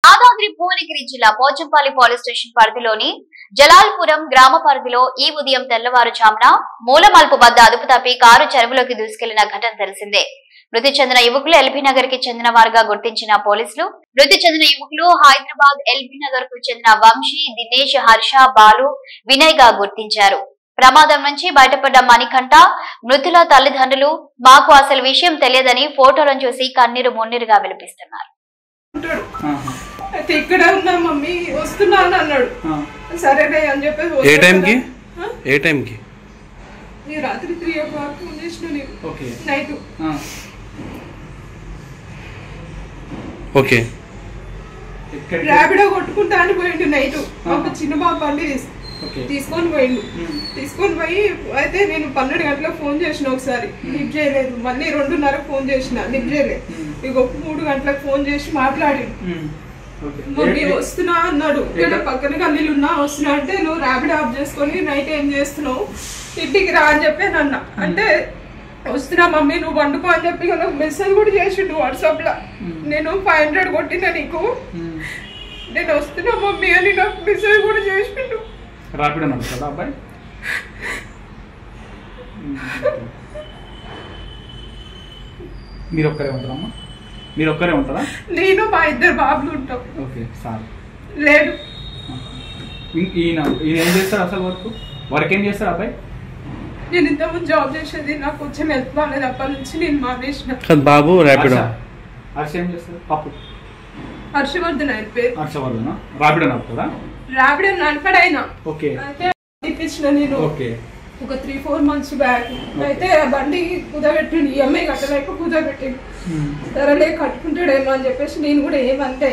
యాదాద్రి భువనగిరి జిల్లా Pochampally police station పరిధిలోని జలాల్పురం గ్రామ పరిధిలో ఈ ఉదయం తెల్లవారుజామున మూలమల్పు వద్ద అదుపు తప్పి కారు చెరువులోకి దూసుకెళ్లిన ఘటన తెలిసిందే. మృతి చెందిన యువకులు ఎల్బీ నగర్ కి చెందిన వారుగా గుర్తించిన పోలీసులు మృతి చెందిన యువకులు హైదరాబాద్ ఎల్బీ నగర్ కు చెందిన వంశీ, దినేష్, హర్ష, బాలు, వినయ్ గా గుర్తించారు. ప్రమాదం నుంచి బయటపడ్డ మణికంఠ మృతుల తల్లిదండ్రులు మాకు అసలు విషయం తెలియదని ఫోటోలను చూసి కన్నీరు మున్నీరుగా విలపిస్తున్నారు. అయితే ఇక్కడ ఉన్నా మమ్మీ వస్తున్నాను అన్నాడు. సరేనే అని చెప్పేసి ఏ టైంకి రాత్రి 3 o'clock ఫోన్ చేసిన నేను. నైట్ ర్యాపిడో కొట్టుకుంటా అని పోయిండు. నైట్ ఒక చిన్న బాబు బండి తీసుకొని పోయిండు. తీసుకొని పోయి అయితే నేను 12 గంటలకు ఫోన్ చేసిన, ఒకసారి లిఫ్ట్ చేయలేదు. మళ్ళీ 2:30 ఫోన్ చేసిన, లిఫ్ట్ చేయలేదు. ఇక 3 గంటలకు ఫోన్ చేసి మాట్లాడి మమ్మీ వస్తున్నా అన్నాడు. ఇక్కడ పక్కన గల్లీలు ఉన్నా వస్తున్నా అంటే నువ్వు ర్యాపిడ్ ఆఫ్ చేసుకొని నైట్ ఏం చేస్తున్నావు ఇంటికి రా అని చెప్పి అన్న. అంటే వస్తున్నా మమ్మీ నువ్వు వండుకో అని చెప్పి నాకు మెసేజ్ కూడా చేసిండు వాట్సాప్ లో. నేను 500 కొట్టినా నీకు, నేను వస్తున్నా మమ్మీ అని నాకు మెసేజ్ కూడా చేసిండు. అబ్బాయి మీరు ఒక్కరే ఉంటారమ్మా? మీరు ఒక్కరే ఉంటారా? నేను మా 2 బాబులు ఉంటాం. ఓకే సార్ లేడు. ఈయన ఏం చేస్తారు అసలు? వర్క్ ఏం చేస్తారు అబ్బాయి? నేను ఇంతకుముందు జాబ్ చేసేది, నాకు కొంచెం హెల్ప్ బాగాలేదు, అప్పటి నుంచి నేను మానేసిన. బాబు ర్యాపిడో. హర్ష ఏం చేస్తారు? పాపు హర్షవర్ధన్ ఆయన పేరు. హర్షవర్ధన్ ర్యాపిడో నడుపుతారా? ర్యాపిడో నడపడు ఆయన. ఓకే. అయితే ఇప్పించిన నేను ఒక 3-4 months బ్యాక్. అయితే ఆ బండి కుదబెట్టిండు, ఈఎంఐ కట్టలేక కుదబెట్టిండు. సరేలే కట్టుకుంటాడేమో అని చెప్పేసి నేను కూడా ఏమంటే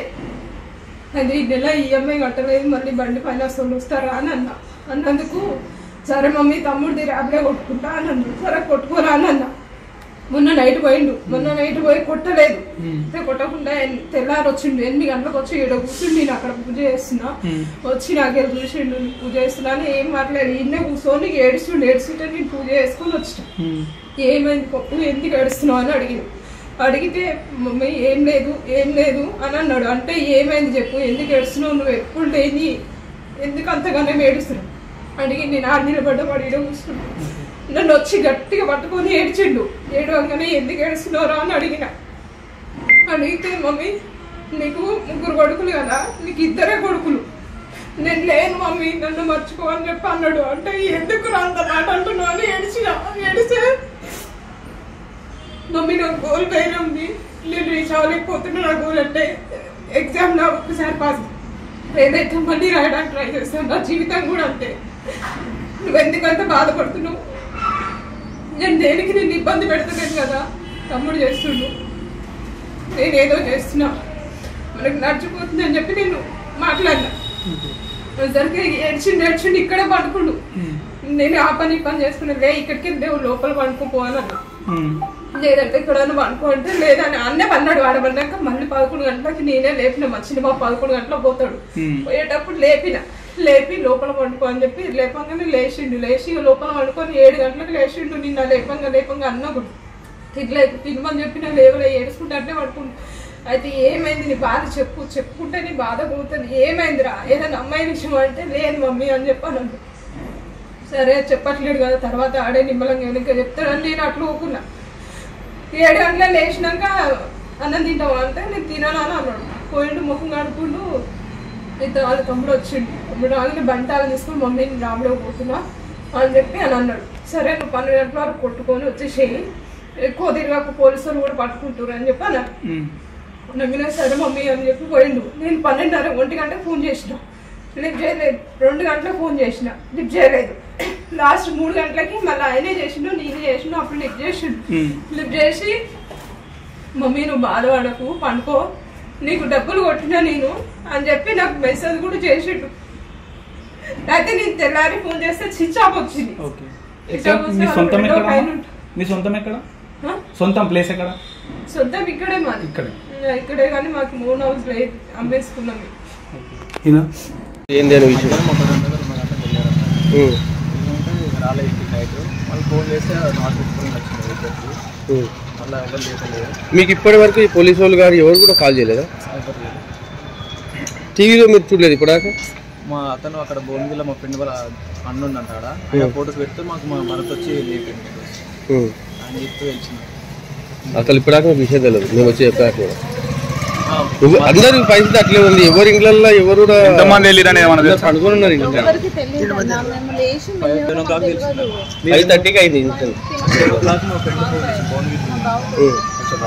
అది ఈ నెల ఈఎంఐ కట్టలేదు, మళ్ళీ బండి ఫైనాన్స్ వాళ్ళు వస్తారా అని అన్నందుకు సరే మమ్మీ తమ్ముడిది ర్యాపిడో కొట్టుకుంటా అని అన్నాడు. సరే కొట్టుకోరా అని అన్నా. మొన్న నైట్ పోయిండు. మొన్న నైట్ పోయి కొట్టలేదు. కొట్టకుండా తెల్లారి వచ్చిండు. 8 గంటలకు వచ్చి 7 కూర్చుండు. నేను అక్కడ పూజ చేస్తున్నా, వచ్చి నాకేం చూసిండు పూజ చేస్తున్నా అని ఏం మాట్లాడి ఇన్నే కూర్చొని ఏడుస్తుంటే నేను పూజ చేసుకొని వచ్చిన. ఏమైంది పప్పు, ఎందుకు ఏడుస్తున్నావు అని అడిగితే మమ్మీ ఏం లేదు అని అన్నాడు. అంటే ఏమైంది చెప్పు, ఎందుకు ఏడుస్తున్నావు, నువ్వు ఎప్పుడు లేని ఎందుకు అంతగానే ఏడుస్తున్నావు అడిగి నేను ఆడ నిలబడ్డ వాడు కూర్చున్నాను. నన్ను వచ్చి గట్టిగా పట్టుకొని ఏడ్చిండు. ఏడవగానే ఎందుకు ఏడుస్తున్నారా అని అడిగితే మమ్మీ నీకు 3 కొడుకులు కదా, నీకు 2 కొడుకులు, నేను లేను మమ్మీ నన్ను మర్చిపో అని చెప్పి అన్నాడు. అంటే ఎందుకు అంత మాట అంటున్నావు అని ఏడిస్తే మమ్మీ నాకు గోల్ వేరే ఉంది, నేను రీచ్ అవ్వలేకపోతున్నా. నా గోల్ అంటే ఎగ్జామ్లో ఒక్కసారి పాస్ ఏదైతే మళ్ళీ రాయడానికి ట్రై చేస్తాను. నా జీవితం కూడా అంతే. నువ్వు ఎందుకంత బాధపడుతున్నావు, నేను దేనికి నేను ఇబ్బంది పెడతలేదు కదా, తమ్ముడు చేస్తుండు, నేనేదో చేస్తున్నా, మనకు నడిచిపోతుంది అని చెప్పి నేను మాట్లాడినా. సరికి ఏడ్చిండు ఇక్కడే పడుకుండు. నేను ఆ పని చేసుకున్నా. లే ఇక్కడికి దేవుడు లోపల పండుకోపోవాలన్నా, లేదంటే ఇక్కడ పండుకో అంటే లేదని అన్నే పన్నాడు. వాడమన్నాక మళ్ళీ 11 గంటలకి నేనే లేపిన. మా చిన్న బాబు 11 గంటలకు పోతాడు. పోయేటప్పుడు లేపి లోపల పండుకో అని చెప్పి లేపంగానే లేచి లోపల పండుకొని 7 గంటలకు లేచిండు. నిన్న లేపంగా అన్న కూడా తినమని చెప్పిన లేవలే, ఏడుచుకుంటే అంటే పడుకుంటు. అయితే ఏమైంది నీ బాధ చెప్పుకుంటే నీ బాధ పోతుంది, ఏమైందిరా ఏదైనా అమ్మాయి విషయం అంటే లేదు మమ్మీ అని చెప్పాను. సరే చెప్పట్లేడు కదా, తర్వాత ఆడే నిమ్మలంగా వెనక చెప్తాడని నేను అట్లా ఊకున్నా. 7 గంటల లేచినాక అన్నం తింటావా అంటే నేను తినాను అని అన్నాడు. పోయిండు, ముఖం కడుపుండు. అయితే వాళ్ళ తమ్ముడు వచ్చిండు. తమ్ముడు రాగానే బంటాలను తీసుకుని మమ్మీ నేను రాములో పోతున్నా అని చెప్పి అని అన్నాడు. సరే నువ్వు 12 గంటల వరకు కొట్టుకొని వచ్చేసేయి, ఎక్కువ తిరగకు పోలీసులు కూడా పట్టుకుంటారు అని చెప్పి అన్నాడు. నమ్మినా సరే మమ్మీ అని చెప్పి పోయిండు. నేను 12:30 1 గంటకు ఫోన్ చేసిన, లిఫ్ట్ చేయలేదు. 2 గంటలకు ఫోన్ చేసిన, లిఫ్ట్ చేయలేదు. లాస్ట్ 3 గంటలకి మళ్ళీ ఆయనే చేసిండు, నేనే చేసిండు. అప్పుడు లిఫ్ట్ చేసి మమ్మీ నువ్వు బాధపడకు, పండుకో, నీకు డబ్బులు కొట్టినా నేను అని చెప్పి నాకు మెసేజ్ కూడా చేసిండు. అయితే నేను తెల్లారి ఫోన్ చేస్తే స్విచ్ ఆఫ్ వచ్చింది. సొంతం ఇక్కడే మాది, ఇక్కడే కానీ మాకు 3 హౌస్ లేదు, అమ్మేసుకున్నాం. మీకు ఇప్పటి వరకు ఈ పోలీసు వాళ్ళు గారు ఎవరు కూడా కాల్ చేయలేదా? టీవీలో మీరు చూడలేదు ఇప్పుడు మా అతను అక్కడ భువనగిరిలో మా ఫ్రెండ్ వాళ్ళ అన్న ఉండంట ఆడ ఆయన ఫోటోస్ పెడితే మాకు మా భరత్ వచ్చి లేపింది ఆయన చెప్తూ తెలిసింది. అసలు ఇప్పటిదాకా విషయం తెలియదు మేము వచ్చి చెప్పాక అందరూ పరిస్థితి అట్లే ఉంది. ఎవరి ఇంట్లో ఎవరు ఎంతమంది వెళ్ళిరని అనుకుని ఉన్నారు. 5:30కి అయింది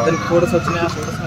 అతనికి ఫోటోస్ వచ్చినాయి. ఆ ఫోటోస్